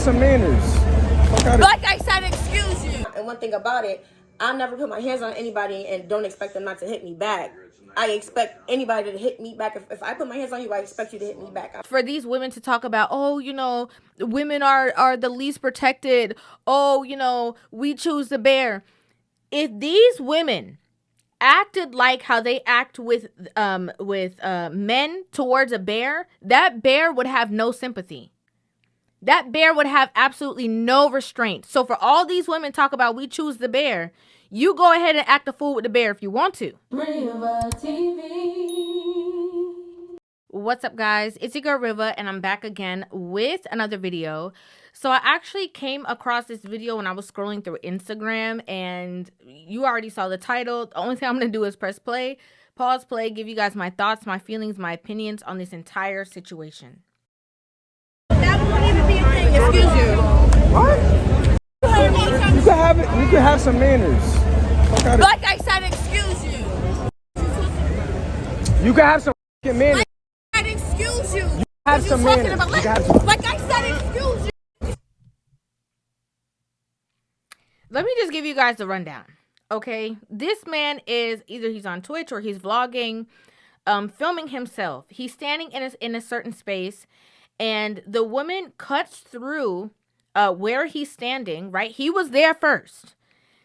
have some manners. Like I said, excuse you. And one thing about it, I'll never put my hands on anybody and don't expect them not to hit me back. I expect anybody to hit me back. If I put my hands on you, I expect you to hit me back. For these women to talk about, oh, you know, women are the least protected. Oh, you know, we choose the bear. If these women acted like how they act with men towards a bear, that bear would have no sympathy. That bear would have absolutely no restraint. So for all these women talk about we choose the bear, you go ahead and act a fool with the bear if you want to. Rivah TV. What's up, guys? It's your girl Rivah, and I'm back again with another video. So I actually came across this video when I was scrolling through Instagram, and you already saw the title. The only thing I'm going to do is press play, pause, play, give you guys my thoughts, my feelings, my opinions on this entire situation. That won't even be a thing. Excuse you. What? You can have some manners. Like I said, excuse you. You can have some manners. Like I said, excuse you. You have some manners. Like I said, excuse you. Let me just give you guys the rundown, okay? This man is either he's on Twitch or he's vlogging, filming himself. He's standing in a certain space, and the woman cuts through where he's standing, right? He was there first.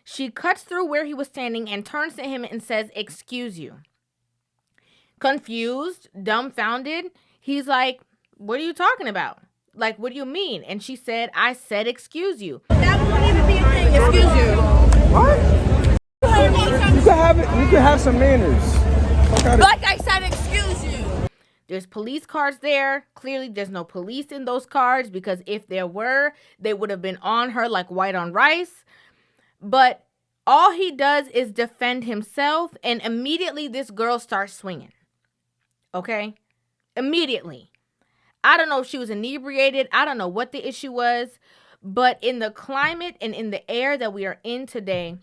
She cuts through where he was standing and turns to him and says, "Excuse you." Confused, dumbfounded, he's like, "What are you talking about? Like, what do you mean?" And she said, "I said excuse you." That won't even be a thing. Excuse you. What? You can have some manners. Like I said, excuse you. There's police cars there. Clearly, there's no police in those cars, because if there were, they would have been on her like white on rice. But all he does is defend himself, and immediately this girl starts swinging. Okay? Immediately. I don't know if she was inebriated. I don't know what the issue was. But in the climate and in the air that we are in today,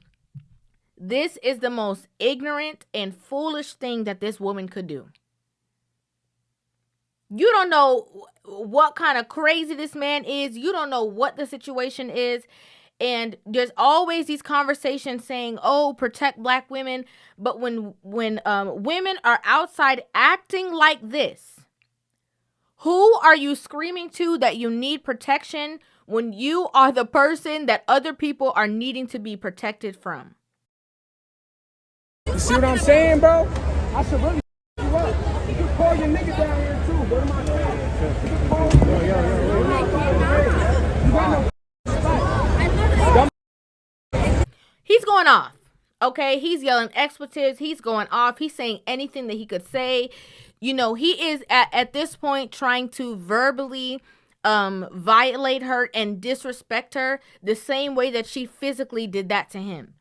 this is the most ignorant and foolish thing that this woman could do. You don't know what kind of crazy this man is. You don't know what the situation is. And there's always these conversations saying, oh, protect black women. But when women are outside acting like this, who are you screaming to that you need protection when you are the person that other people are needing to be protected from? You see what I'm saying, bro? I should really you up. You can call your nigga down here too. Go to my crib. You can call He's going off. Okay, he's yelling expletives. He's going off. He's saying anything that he could say. You know, he is at this point trying to verbally violate her and disrespect her the same way that she physically did that to him.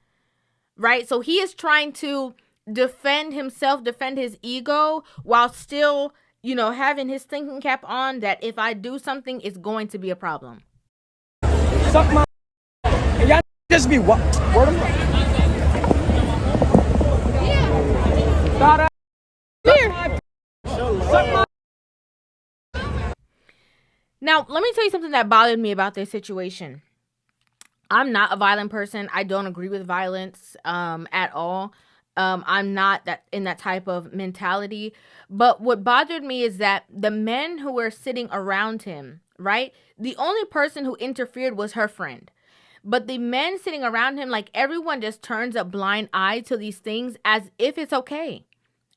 Right? So he is trying to defend himself, defend his ego, while still, you know, having his thinking cap on that if I do something, it's going to be a problem. Suck my and y'all just be what? Word of mouth. Yeah. Now, let me tell you something that bothered me about this situation. I'm not a violent person. I don't agree with violence at all. I'm not in that type of mentality. But what bothered me is that the men who were sitting around him, right? The only person who interfered was her friend. But the men sitting around him, like, everyone just turns a blind eye to these things as if it's okay.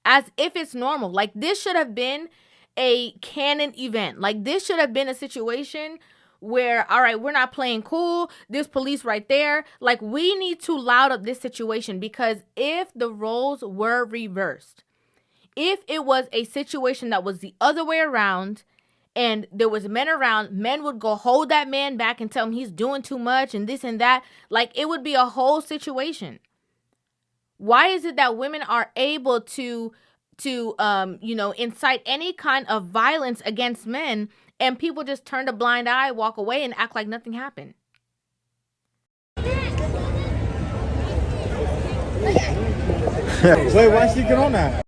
As if it's normal. Like, this should have been a canon event. Like, this should have been a situation where, all right, we're not playing cool. There's police right there. Like, we need to loud up this situation, because if the roles were reversed, if it was a situation that was the other way around and there was men around, men would go hold that man back and tell him he's doing too much and this and that. Like, it would be a whole situation. Why is it that women are able to you know, incite any kind of violence against men, and people just turn a blind eye, walk away, and act like nothing happened? Wait, why she get on that?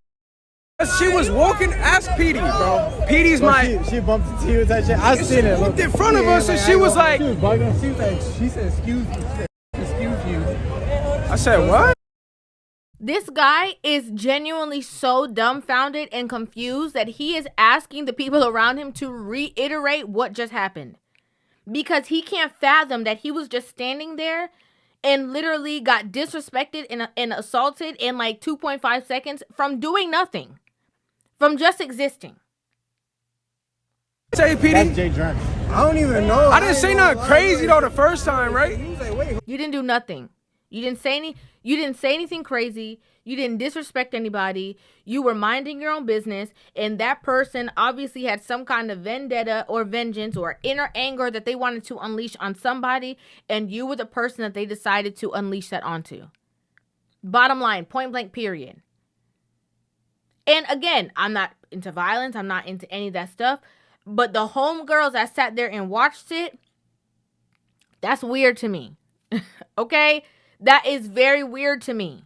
She was walking. Ask Petey, bro. Petey's my. She bumped into you with that shit. I seen it. Looked in front of us, and she was like. She was bugging. She was like, she said, "Excuse you." She said, "Excuse you." I said, what? This guy is genuinely so dumbfounded and confused that he is asking the people around him to reiterate what just happened. Because he can't fathom that he was just standing there and literally got disrespected and assaulted in like 2.5 seconds from doing nothing. From just existing. Say, Petey. That's Jay Drunk. I don't even know. I didn't say nothing crazy though the first time, right? You didn't do nothing. You didn't say anything crazy. You didn't disrespect anybody. You were minding your own business, and that person obviously had some kind of vendetta or vengeance or inner anger that they wanted to unleash on somebody, and you were the person that they decided to unleash that onto. Bottom line, point blank, period. And again, I'm not into violence. I'm not into any of that stuff. But the homegirls that sat there and watched it, that's weird to me. Okay? That is very weird to me.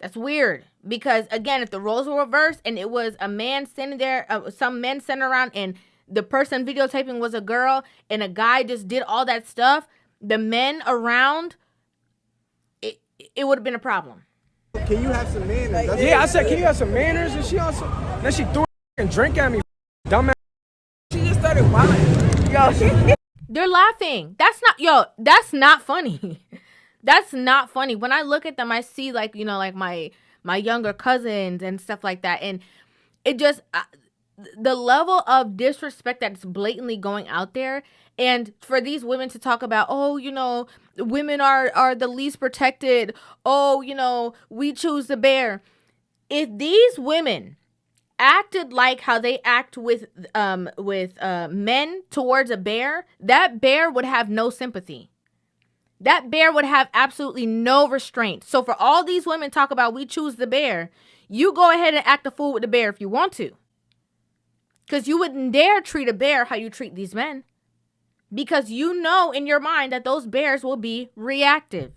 That's weird. Because, again, if the roles were reversed and it was a man standing there, some men sitting around, and the person videotaping was a girl, and a guy just did all that stuff, the men around, it would have been a problem. Can you have some manners? Yeah, I said, can you have some manners? And she also, then she threw a drink at me. Dumbass. She just started wilding. Yo, They're laughing. That's not funny. That's not funny. When I look at them, I see like my younger cousins and stuff like that. And it just, the level of disrespect that's blatantly going out there. And for these women to talk about, women are the least protected. We choose the bear. If these women acted like how they act with men towards a bear, that bear would have no sympathy. That bear would have absolutely no restraint. So for all these women talk about we choose the bear, you go ahead and act a fool with the bear if you want to. Because you wouldn't dare treat a bear how you treat these men. Because you know in your mind that those bears will be reactive.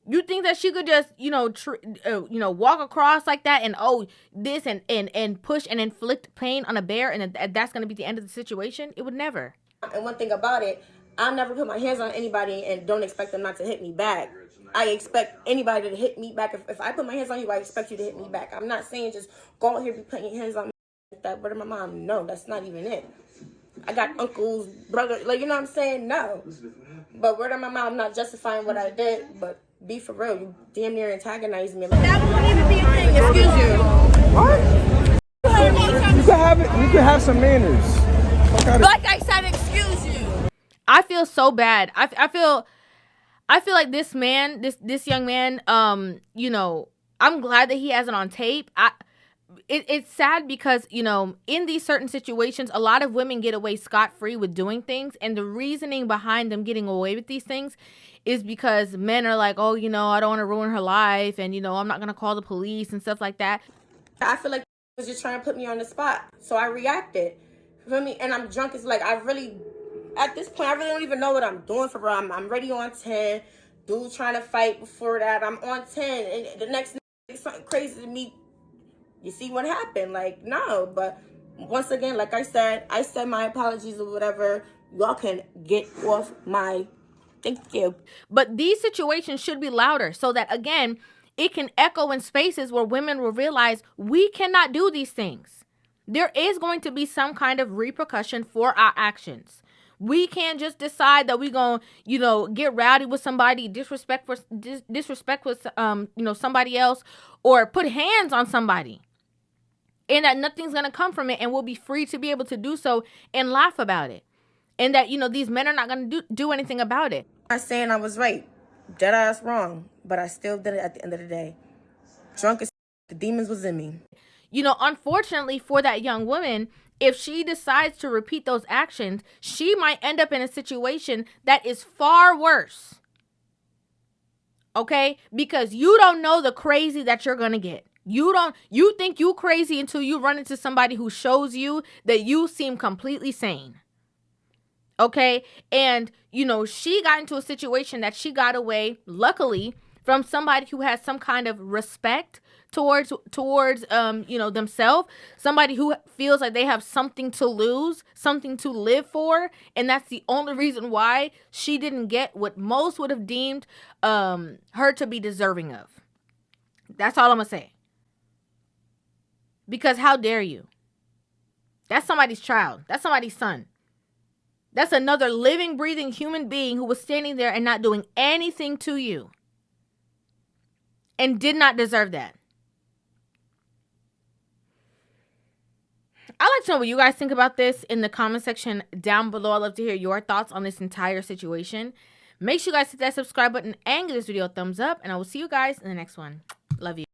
You think that she could just, walk across like that and this and push and inflict pain on a bear and that's going to be the end of the situation? It would never. And one thing about it, I'll never put my hands on anybody and don't expect them not to hit me back. I expect anybody to hit me back. If I put my hands on you, I expect you to hit me back. I'm not saying just go out here and be putting your hands on me like that. But my mom, no, that's not even it. I got uncles, brothers, you know what I'm saying? No. But word on my mom, I'm not justifying what I did, but be for real, you damn near antagonized me. That won't even be a thing, excuse you. what? You can have some manners. Like I said, excuse you. I feel so bad. I feel like this man, this young man, I'm glad that he has it on tape. It's sad because, in these certain situations, a lot of women get away scot-free with doing things. And the reasoning behind them getting away with these things is because men are like, I don't want to ruin her life. And, I'm not going to call the police and stuff like that. I feel like he was just trying to put me on the spot. So I reacted. You feel me? And I'm drunk. It's like at this point, I really don't even know what I'm doing for real. I'm ready on 10. Dude trying to fight before that. I'm on 10. And the next thing, something crazy to me. You see what happened? No. But once again, like I said my apologies or whatever. Y'all can get off my... Thank you. But these situations should be louder so that, again, it can echo in spaces where women will realize we cannot do these things. There is going to be some kind of repercussion for our actions. We can't just decide that we're going to, get rowdy with somebody, disrespect with somebody else, or put hands on somebody. And that nothing's going to come from it, and we'll be free to be able to do so and laugh about it. And that, these men are not going to do anything about it. I'm not saying I was right. Dead ass wrong. But I still did it at the end of the day. Drunk as the demons was in me. Unfortunately for that young woman, if she decides to repeat those actions, she might end up in a situation that is far worse. Okay? Because you don't know the crazy that you're going to get. You think you crazy until you run into somebody who shows you that you seem completely sane. Okay? And, she got into a situation that she got away, luckily, from somebody who has some kind of respect towards you know, themselves, somebody who feels like they have something to lose, something to live for, and that's the only reason why she didn't get what most would have deemed her to be deserving of. That's all I'm gonna say. Because how dare you? That's somebody's child. That's somebody's son. That's another living, breathing human being who was standing there and not doing anything to you and did not deserve that. I'd like to know what you guys think about this in the comment section down below. I'd love to hear your thoughts on this entire situation. Make sure you guys hit that subscribe button and give this video a thumbs up, and I will see you guys in the next one. Love you.